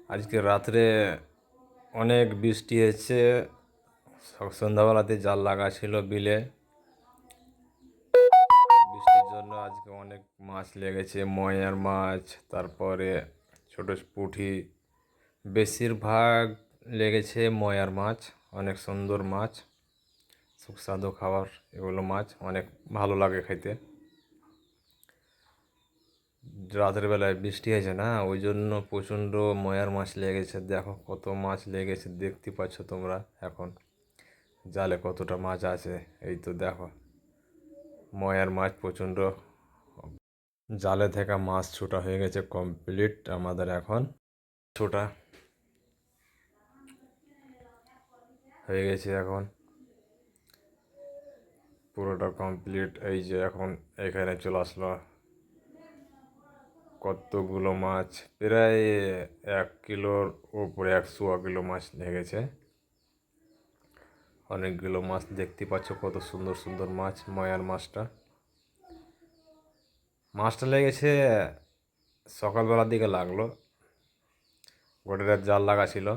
আজকে রাত্রে অনেক বৃষ্টি হয়েছে। সন্ধ্যাবেলাতে জাল লাগা ছিল বিলে। বৃষ্টির জন্য আজকে অনেক মাছ লেগেছে, ময়ার মাছ, তারপরে ছোট পুঁটি, বেশিরভাগ লেগেছে ময়ার মাছ। অনেক সুন্দর মাছ, সুস্বাদু খাবার এগুলো মাছ, অনেক ভালো লাগে খেতে। রাতের বেলায় বৃষ্টি হয়েছে না, ওই জন্য প্রচণ্ড ময়ার মাছ লেগেছে। দেখো কত মাছ লেগেছে, দেখতে পাচ্ছ তোমরা এখন জালে কতটা মাছ আছে। এই তো দেখো ময়ার মাছ প্রচণ্ড। জালে থেকে মাছ ছোটা হয়ে গেছে কমপ্লিট আমাদের। এখন ছোটা হয়ে গেছে, এখন পুরোটা কমপ্লিট। এই যে এখন এখানে চলে আসলো কতগুলো মাছ, প্রায় 1 কিলোর উপরে, 100 কিলো মাছ লেগেছে। অনেকগুলো মাছ দেখতে পাচ্ছ, কত সুন্দর সুন্দর মাছ। ময়ার মাছটা লেগেছে সকালবেলার দিকে লাগলো, গোটা রাত জাল লাগা ছিল।